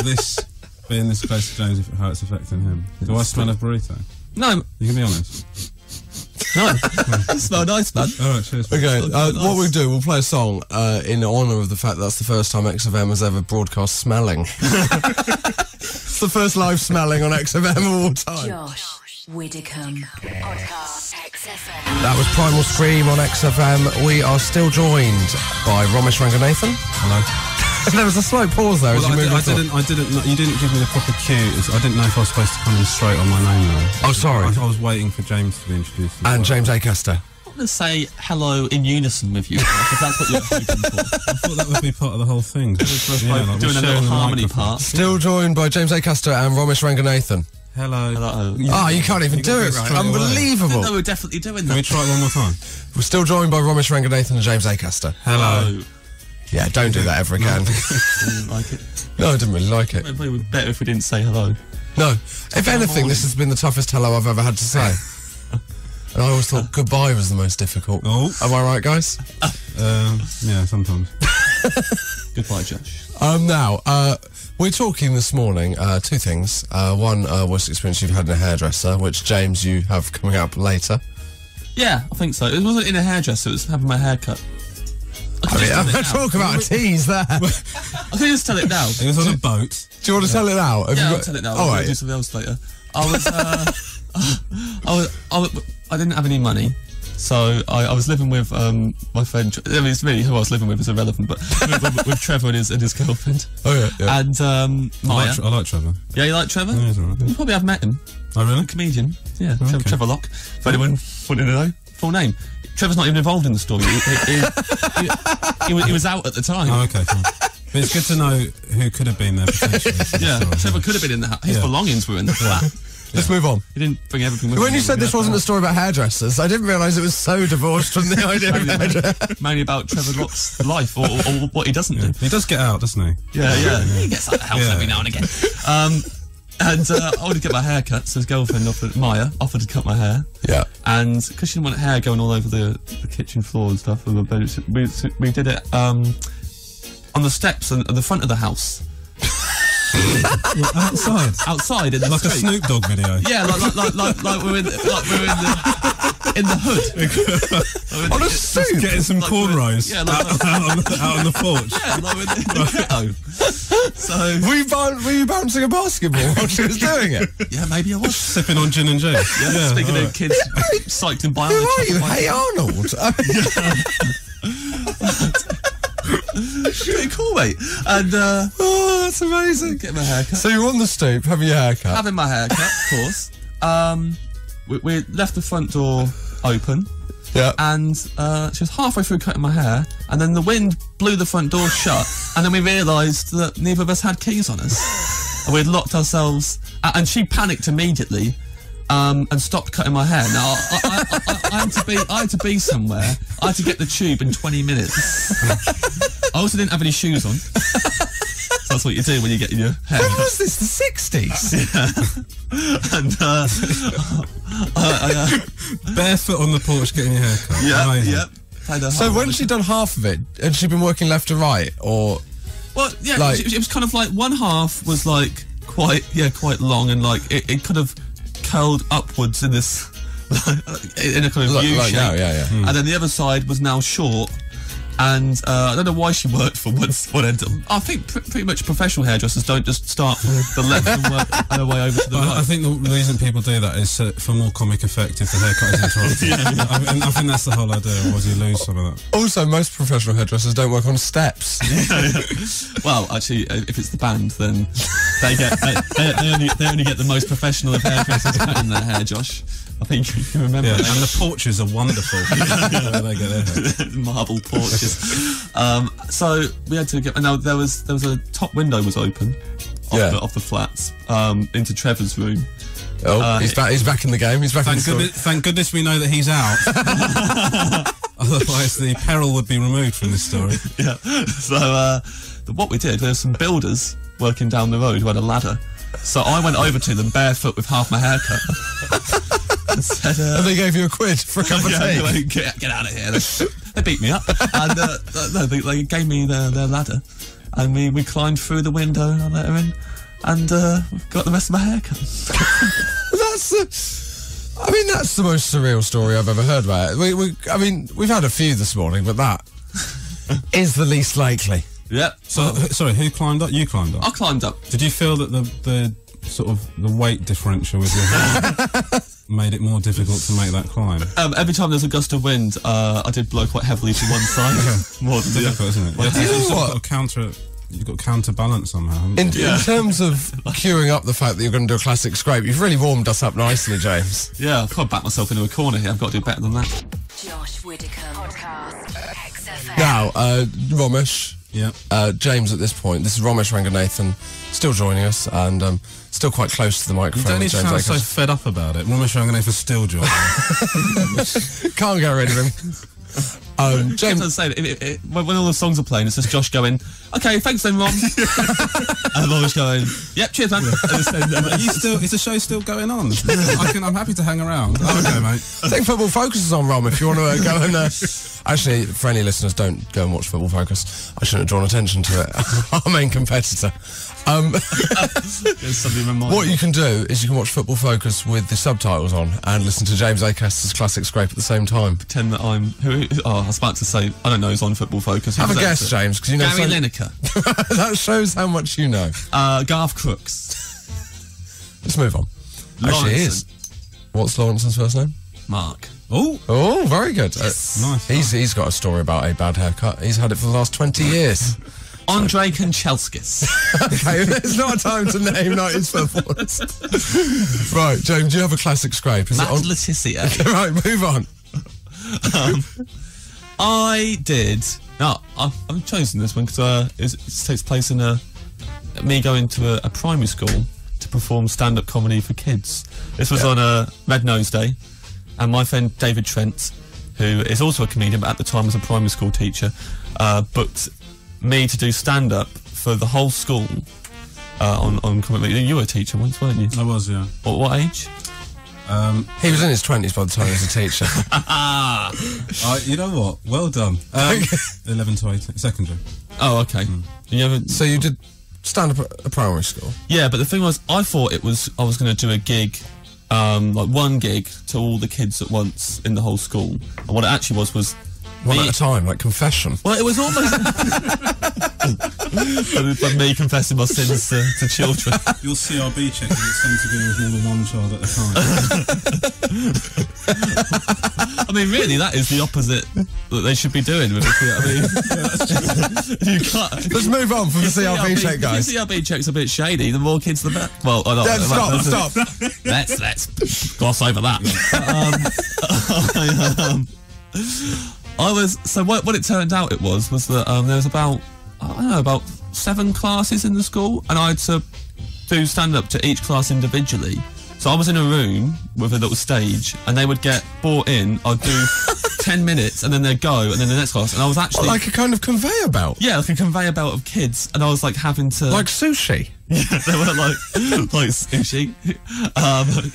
This being this close to James, how it's affecting him. Do I smell a burrito? No. You can be honest. No. You smell nice, man. Alright, cheers. Okay, nice. what we'll do, we'll play a song in honour of the fact that's the first time XFM has ever broadcast smelling. It's the first live smelling on XFM of all time. Josh Widdicombe. Podcast XFM. That was Primal Scream on XFM. We are still joined by Romesh Ranganathan. Hello. There was a slight pause there as you moved. I didn't know, you didn't give me the proper cue. I didn't know if I was supposed to come in straight on my name though. Oh, sorry. I was waiting for James to be introduced. And James Acaster. I want to say hello in unison with you, because that's what you're hoping for. I thought that would be part of the whole thing. Doing a little harmony part. Still joined by James Acaster and Romesh Ranganathan. Hello. Oh, you can't even do it right. Unbelievable. No, we're definitely doing that. Can we try it one more time? We're still joined by Romesh Ranganathan and James Acaster. Hello. Yeah, don't do that ever again. Didn't like it. No, I didn't really like it. It would be better if we didn't say hello. No. If anything, this has been the toughest hello I've ever had to say. And I always thought goodbye was the most difficult. Oh. Am I right, guys? Yeah, sometimes. Goodbye, Josh. Now, we're talking this morning, two things. One was the experience you've had in a hairdresser, which, James, you have coming up later. Yeah, I think so. It wasn't in a hairdresser, it was having my hair cut. Talk about a tease there. I can just tell it now. It was on a boat. Do you want to tell it now? Yeah, I'll tell it now. All right. Do something else later. I didn't have any money, so I was living with my friend. I mean, it's really who I was living with is irrelevant, but with Trevor and his girlfriend. Oh yeah. And Maya. I like Trevor. Yeah, you like Trevor? Yeah, he's all right. You probably have met him. Oh really? Comedian. Yeah, okay. Trevor Locke. If anyone wanted to know, full name. Trevor's not even involved in the story. He was out at the time. Oh, okay, fine. But it's good to know who could have been there potentially. Yeah, Trevor could have been in the house. His belongings were in the flat. Let's move on. He didn't bring everything with him. When you said this wasn't a story about hairdressers, I didn't realise it was so divorced from the idea of hairdressers. Mainly about Trevor Locke's life or what he doesn't do. He does get out, doesn't he? Yeah. He gets out of the house every now and again. And I wanted to get my hair cut, so his girlfriend Maya offered to cut my hair. Yeah. And because she didn't want hair going all over the kitchen floor and stuff, we did it on the steps at the front of the house. Outside in the like street. a Snoop Dogg video. Yeah, like we're in the hood. On a suit. Getting some cornrows. Yeah, out on the porch. Yeah, like we're in the ghetto. So were you bouncing a basketball while she was doing it? yeah, maybe I was Sipping on gin and juice. Yeah, speaking of kids psyched in Who biology. are you? Hey Arnold. Pretty cool, mate. And Oh, that's amazing. get my hair cut. So you're on the stoop having your hair cut. Having my hair cut, of course. We left the front door open. Yeah. And she was halfway through cutting my hair, and then the wind blew the front door shut, and then we realised that neither of us had keys on us. And we'd locked ourselves, and she panicked immediately, and stopped cutting my hair. Now, I had to be somewhere. I had to get the tube in 20 minutes. I also didn't have any shoes on. So that's what you do when you get your hair When cut. was this? The 60s? Yeah. And Barefoot on the porch getting your hair cut. yeah, Amazing. yeah. So when she done half of it, had she been working left to right, or? Well, yeah, Like- it was kind of like one half was like quite long, and like it kind of curled upwards in this in a kind of U shape. Now, yeah. And then the other side was now short. And I don't know why she worked for one end. I think pretty much professional hairdressers don't just start from the left and work their way over to the right. I think the reason people do that is for more comic effect if the haircut is interrupted. I think that's the whole idea, otherwise you lose some of that. Also, most professional hairdressers don't work on steps. Well, actually, if it's the band, then they only get the most professional of hairdressers cutting their hair, Josh. I think you can remember. Yeah, that. and the porches are wonderful. Where they get their hair. Marble porches. So we had to get. Now there was a top window was open off the flats into Trevor's room. Oh, he's back in the game. He's back in the story. Thank goodness we know that he's out. Otherwise, the peril would be removed from this story. Yeah. So what we did, there were some builders working down the road who had a ladder. So I went over to them barefoot with half my hair cut. And said, and they gave you a quid for a cup of tea. They went, get out of here. They beat me up. And no, they gave me their ladder. And we climbed through the window and I let her in. And got the rest of my hair cut. That's the most surreal story I've ever heard about it. We've had a few this morning, but that is the least likely. Yeah. So, sorry, who climbed up? You climbed up? I climbed up. Did you feel that the sort of the weight differential with your hair made it more difficult to make that climb? Every time there's a gust of wind, I did blow quite heavily to one side. More than Difficult, isn't it? You've got to counterbalance somehow. In terms of queuing up the fact that you're going to do a classic scrape, you've really warmed us up nicely, James. Yeah, I've got to back myself into a corner here. I've got to do better than that. Josh Widdicombe. Podcast. XFM. Now, Romesh. Yeah. James at this point. This is Romesh Ranganathan, still joining us, and still quite close to the microphone. You don't need to James sound so Acaster. fed up about it. Romesh Ranganathan still joining. Can't get rid of him. James, when all the songs are playing, it's just Josh going, "Okay, thanks then, Ron," and Romesh going, "Yep, cheers, man." Is the show still going on? I'm happy to hang around. Oh, okay, mate. I think Football Focus is on, Rom, if you want to go and... Actually, for any listeners, don't go and watch Football Focus. I shouldn't have drawn attention to it. Our main competitor. What you can do is you can watch Football Focus with the subtitles on and listen to James Acaster's classic scrape at the same time. Pretend that I'm... I was about to say, I don't know who's on Football Focus. Have a guess, James, because you know... Gary Lineker. That shows how much you know. Garth Crooks. Let's move on. Actually, he is. What's Lawrence's first name? Mark. Oh, very good. Yes. Nice. He's got a story about a bad haircut. He's had it for the last 20 years. Andre Kanchelskis. Okay, there's not a time to name not his footballers. Right, James, do you have a classic scrape? Is Matt it on? Letizia. Right, move on. I did. No, I've chosen this one because it takes place in me going to a primary school to perform stand-up comedy for kids. This was on a Red Nose Day, and my friend David Trent, who is also a comedian but at the time was a primary school teacher, booked me to do stand-up for the whole school on comedy. You were a teacher once, weren't you? I was, yeah. What age? He was in his 20s by the time he was a teacher. You know what? Well done. 11 to 18, secondary. Oh, okay. So you did stand up at a primary school? Yeah, but the thing was, I thought I was going to do a gig, like one gig to all the kids at once in the whole school. And what it actually was one at a time, like confession. Well, it was almost like me confessing my sins to children. Your CRB check is sent to be with more than one child at a time. I mean, really, that is the opposite that they should be doing with it. I mean, you can't. Let's move on from the CRB check, guys. The CRB check's a bit shady. The more kids, the better. Well, I don't. Stop. Let's gloss over that. What it turned out it was that there was about 7 classes in the school, and I had to do stand up to each class individually. So I was in a room with a little stage, and they would get brought in. I'd do 10 minutes, and then they'd go, and then the next class. And I was actually like a kind of conveyor belt. Yeah, like a conveyor belt of kids, and I was like having to like sushi. Yeah, they were like sushi.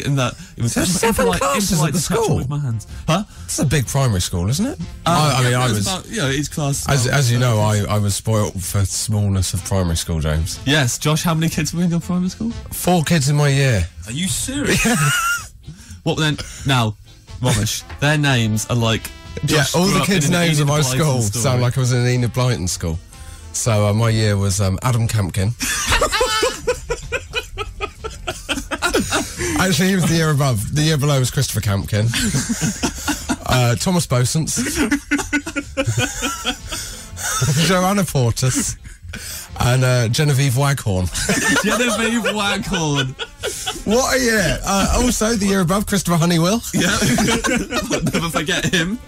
In that it was There's 7 classes at the school with my hands. Huh? It's a big primary school, isn't it? I was about, each class. As you know, I was spoilt for smallness of primary school, James. Yes, Josh. How many kids were in your primary school? 4 kids in my year. Are you serious? What then? Now, Romesh, their names are like. Josh, all the kids' names of my school sound like I was in an Enid Blyton school. So my year was Adam Campkin. Actually, he was the year above. The year below was Christopher Campkin. Thomas Bosens. Joanna Portis. and Genevieve Waghorn. Genevieve Waghorn. What a year! Also, the year above, Christopher Honeywell. Yeah. I'll never forget him.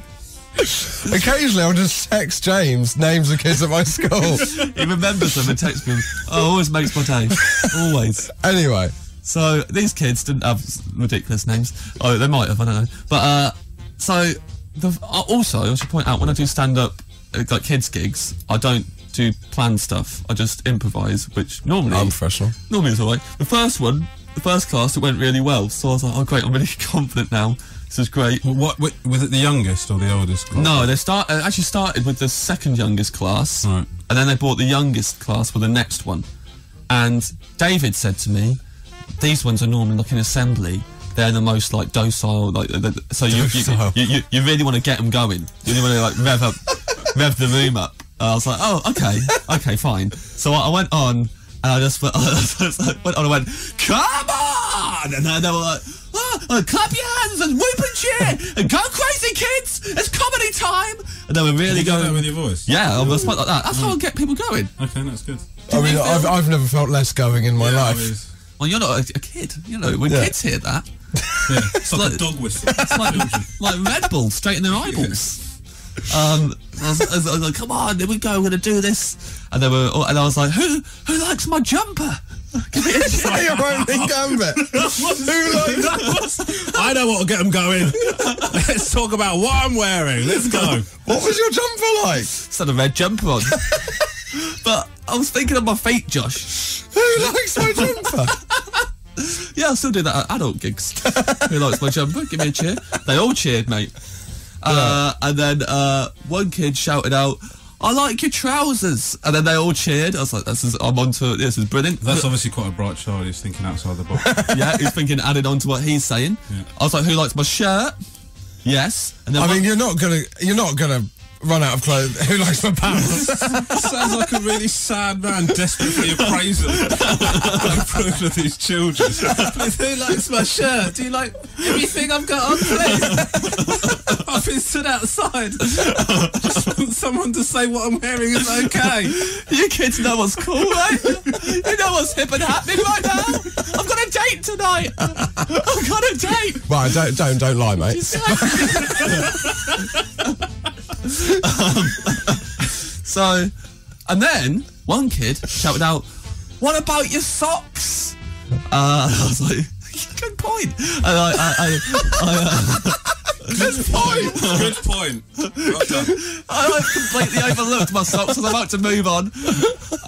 Occasionally, I'll just text James names of kids at my school. He remembers them and texts me. Oh, always makes my day. Always. Anyway. So, these kids didn't have ridiculous names. Oh, they might have, I don't know. But, also, I should point out, when I do stand-up, like kids gigs, I don't do planned stuff. I just improvise, which normally... Unprofessional. Normally it's alright. The first class, it went really well. So I was like, oh great, I'm really confident now. This is great. Well, what was it, the youngest or the oldest class? No, they actually started with the second youngest class, right, and then they brought the youngest class for the next one. And David said to me, these ones are normally like in assembly. They're the most like docile, like so you really want to get them going. You really want to like rev the room up. I was like, oh, okay, fine. So I went on, and I just went on and went, come on! And then they were like, clap your hands and whoop and cheer and go crazy, kids! It's comedy time! And they were really going. going That with your voice? Yeah, I was like that. That's how I get people going. Okay, that's good. I mean, I've never felt less going in my life. Well, you're not a kid. You know, when kids hear that, it's like a dog whistle. It's like Red Bull straight in their eyeballs. I was like, come on, here we go, we're going to do this. And they were, and I was like, who likes my jumper? Say your opening gambit. I know what will get them going. Let's talk about what I'm wearing. Let's go. What was your jumper like? It's had a red jumper on. But I was thinking of my feet, Josh. Who likes my jumper? Yeah, I still do that at adult gigs. Who likes my jumper? Give me a cheer. They all cheered, mate. And then one kid shouted out, I like your trousers. And then they all cheered. I was like, I'm onto it. This is brilliant. That's obviously quite a bright child who's thinking outside the box. Yeah, he's thinking added on to what he's saying. Yeah. I was like, who likes my shirt? Yes. And then I mean, you're not gonna run out of clothes. Who likes my pants? Sounds like a really sad man desperate for the appraisal. Approval of these children. Who likes my shirt? Do you like everything I've got on, please? I've been stood outside. Just want someone to say what I'm wearing is okay. You kids know what's cool, right? You know what's hip and happening right now? I've got a date tonight. I've got a date. Right, don't lie, mate. So, and then one kid shouted out, "What about your socks?" I was like, "Good point." And Good point. Well done. I completely overlooked my socks and I'm about to move on.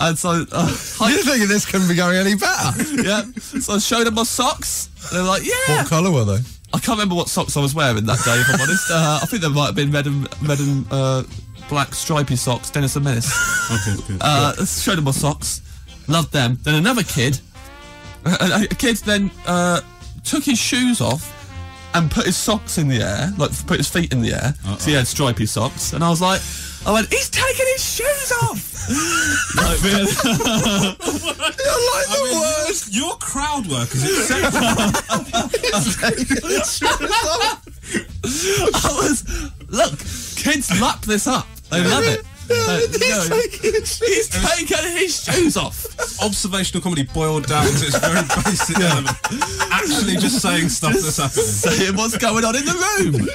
And so, you're thinking this couldn't be going any better? Yeah. So I showed them my socks. And they're like, "Yeah." What colour were they? I can't remember what socks I was wearing that day, if I'm honest. I think there might have been red and black stripy socks, Dennis and Menace. Okay, good. Showed them my socks. Loved them. Then another kid, a kid then took his shoes off and put his socks in the air, like put his feet in the air. So he had stripy socks. And I went, he's taking his shoes off! Like, really? You're like the worst. Your crowd work is exceptional. Look, kids lap this up. They love it. He's taking his shoes off. Observational comedy boiled down to its very basic element. Actually just saying stuff that's happening. Saying what's going on in the room.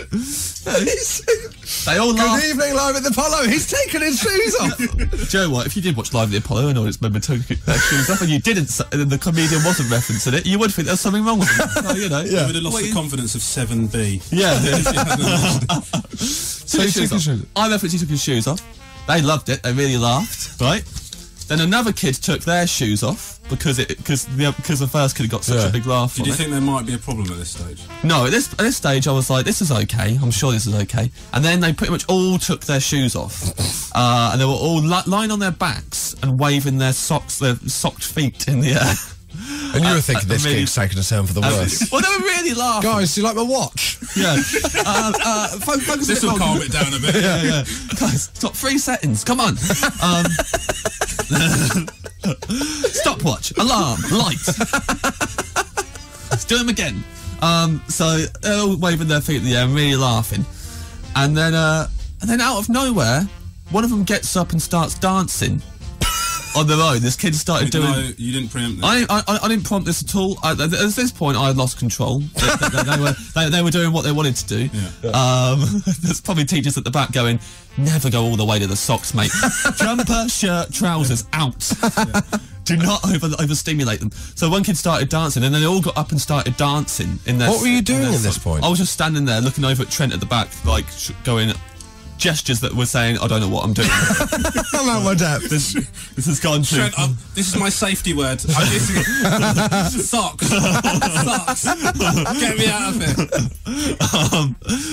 They all laugh. Good evening, Live at the Apollo. He's taking his shoes off. Do you know what? If you did watch Live at the Apollo and all its members took their shoes off and you didn't, and the comedian wasn't referencing it, you would think there's something wrong with them. So, you know. You would have lost the confidence of 7B. Yeah. So I referenced he took his shoes off. They loved it. They really laughed. Right. Then another kid took their shoes off because the first kid got such a big laugh. Did you think there might be a problem at this stage? No, at this stage I was like, this is okay. I'm sure this is okay. And then they pretty much all took their shoes off, and they were all lying on their backs and waving their socked feet in the air. And you were thinking this kid's taking us down for the worst. Well, they were really laughing. Guys, do you like my watch? Yeah. Focus this will calm it down a bit. Yeah. Guys, stop 3 seconds. Come on. Stopwatch. Alarm. Light. Let's do them again. So they're all waving their feet in the air and really laughing. And then out of nowhere, one of them gets up and starts dancing. on their own. This kid started doing. No, you didn't preempt this. I didn't prompt this at all. At this point, I had lost control. They were doing what they wanted to do. Yeah. There's probably teachers at the back going, "Never go all the way to the socks, mate. Jumper, shirt, trousers out. Do not overstimulate them." So one kid started dancing, and then they all got up and started dancing. What were you doing at this point? I was just standing there looking over at Trent at the back, like going. Gestures that were saying, "I don't know what I'm doing." I'm out my depth. This has gone too. Trent, this is my safety word. Socks. Socks. Get me out of here.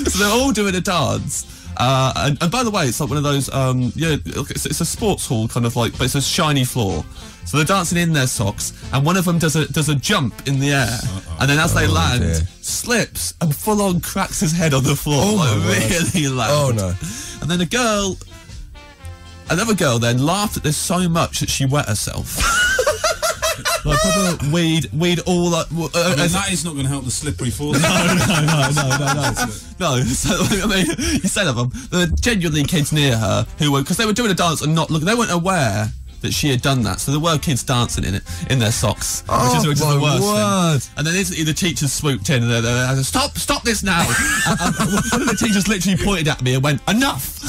So they're all doing a dance. And by the way, it's like one of those, it's a sports hall kind of like, but it's a shiny floor. So they're dancing in their socks, and one of them does a jump in the air, and then as they land, dear. slips and full on cracks his head on the floor, really loud. Oh no! And then another girl then laughed at this so much that she wet herself. Like proper weed all up. That is not going to help the slippery fall. No. So, I mean, you said of them, there were genuinely kids near her who were, because they were doing a dance and not looking, they weren't aware that she had done that. So there were kids dancing in their socks, which is the worst thing. And then instantly the teachers swooped in and they said, stop this now. and one of the teachers literally pointed at me and went, "Enough."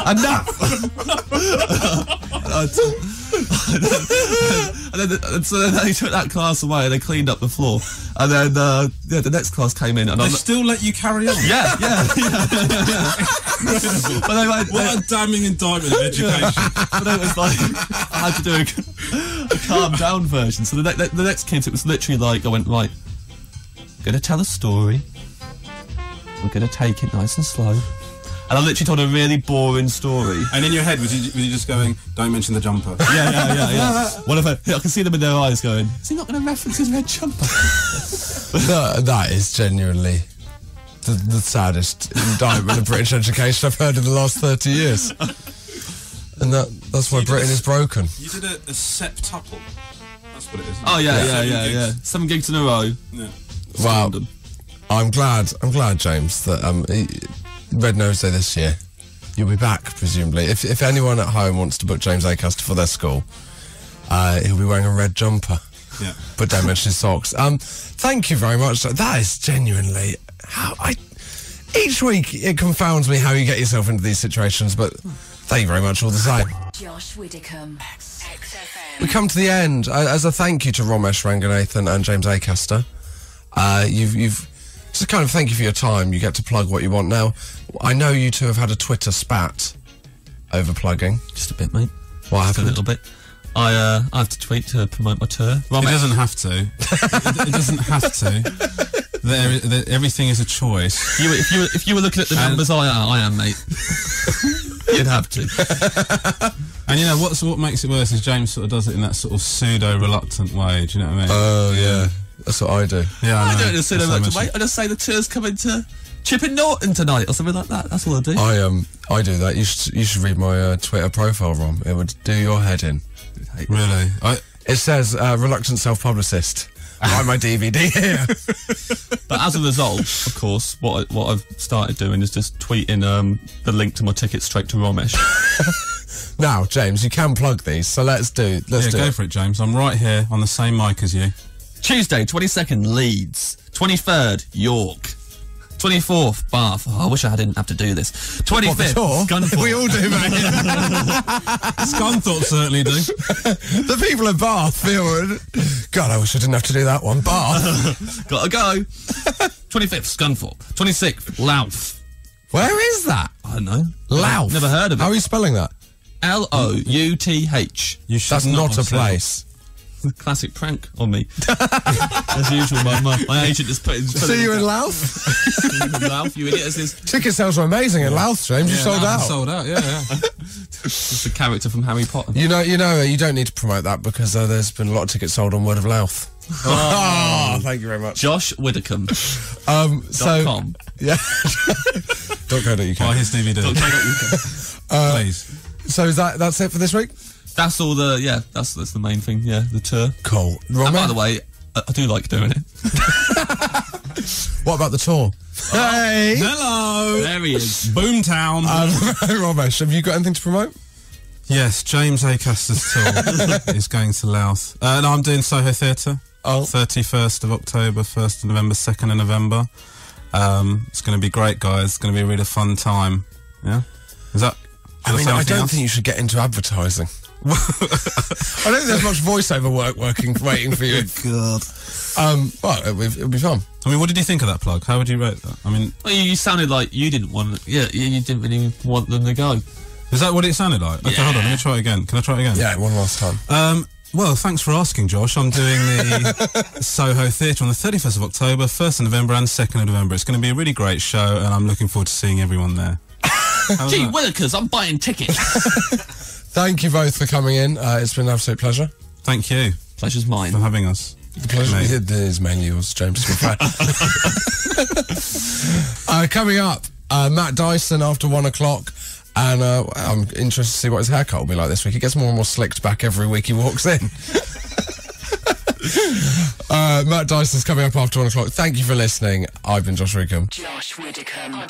Enough. So then they took that class away and they cleaned up the floor, and then the next class came in and They still let you carry on. yeah. But they went, What a damning indictment of education. but it was like I had to do a calm down version. So the next kids, it was literally like I went, right, I'm gonna tell a story. We're gonna take it nice and slow. And I literally told a really boring story. And in your head, was you just going, "Don't mention the jumper"? Yeah. One of them, I can see them in their eyes going, "Is he not going to reference his red jumper?" That is genuinely the saddest indictment of British education I've heard in the last 30 years. And that's why Britain is broken. You did a septuple. That's what it is. Oh yeah. 7 gigs in a row. Yeah. Wow. Random. I'm glad, James, that Red Nose Day this year, you'll be back, presumably. If anyone at home wants to book James Acaster for their school, he'll be wearing a red jumper. Yeah. But don't mention his socks. Thank you very much. That is genuinely each week it confounds me how you get yourself into these situations, but thank you very much all the same. Josh Widdicombe, XFM. We come to the end. As a thank you to Romesh Ranganathan and James Acaster, you've just kind of thank you for your time. You get to plug what you want. Now, I know you two have had a Twitter spat over plugging. Just a bit, mate. What Just happened? a little bit. I have to tweet to promote my tour. It doesn't have to. It doesn't have to. Everything is a choice. If you were looking at the numbers, I am, mate. You'd have to. And you know what makes it worse is James sort of does it in that sort of pseudo reluctant way. Do you know what I mean? Oh yeah, that's what I do. Yeah, I know. don't just say That's that, so mate. I just say the tour's coming to Chipping Norton tonight or something like that. That's all I do. I do that. You should read my Twitter profile, Rom. It would do your head in. Really? It says reluctant self-publicist. Buy my DVD here. But as a result, of course, what I've started doing is just tweeting the link to my ticket straight to Romesh. Now, James, you can plug these, so let's do Go it. for it, James. I'm right here on the same mic as you. Tuesday, 22nd, Leeds. 23rd, York. 24th, Bath. Oh, I wish I didn't have to do this. 25th, Scunthorpe. We all do, mate. Scunthorpe certainly do. The people of Bath feel... God, I wish I didn't have to do that one. Bath. Gotta go. 25th, Scunthorpe. 26th, Louth. Where is that? I don't know. Louth. Never heard of it. How are you spelling that? Louth. You should That's not a have said- place. Classic prank on me. As usual, my agent just put See you in Louth? See you in Louth, you idiot. This Ticket sales were amazing in Louth, James. You sold out. Sold out, yeah. is the character from Harry Potter. You know, you don't need to promote that because there's been a lot of tickets sold on Word of Louth. Oh, thank you very much. Josh Widdicombe. .com. Yeah. .co.uk. Buy his DVD. Please. So that's it for this week? That's all that's the main thing, the tour. Cool. And by the way, I do like doing it. What about the tour? Hey! Hello. There he is. Boomtown. Romesh, have you got anything to promote? Yes, James Acaster's tour is going to Louth. No, I'm doing Soho Theatre. Oh. 31st of October, 1st of November, 2nd of November. It's going to be great, guys. It's going to be a really fun time. Yeah? Is that... I mean, I don't think you should get into advertising. I don't think there's much voiceover work waiting for you. God. Well, it'll be fun. I mean, what did you think of that plug? How would you rate that? I mean... Well, you sounded like you didn't want... Yeah, you didn't really want them to go. Is that what it sounded like? Okay, hold on, let me try it again. Can I try it again? Yeah, one last time. Well, thanks for asking, Josh. I'm doing the Soho Theatre on the 31st of October, 1st of November and 2nd of November. It's going to be a really great show, and I'm looking forward to seeing everyone there. Gee willikers, I'm buying tickets. Thank you both for coming in. It's been an absolute pleasure. Thank you. Pleasure's mine. For having us. The pleasure is mainly yours, James. Coming up, Matt Dyson after 1 o'clock. And I'm interested to see what his haircut will be like this week. He gets more and more slicked back every week he walks in. Matt Dyson's coming up after 1 o'clock. Thank you for listening. I've been Josh Widdicombe. Josh Widdicombe.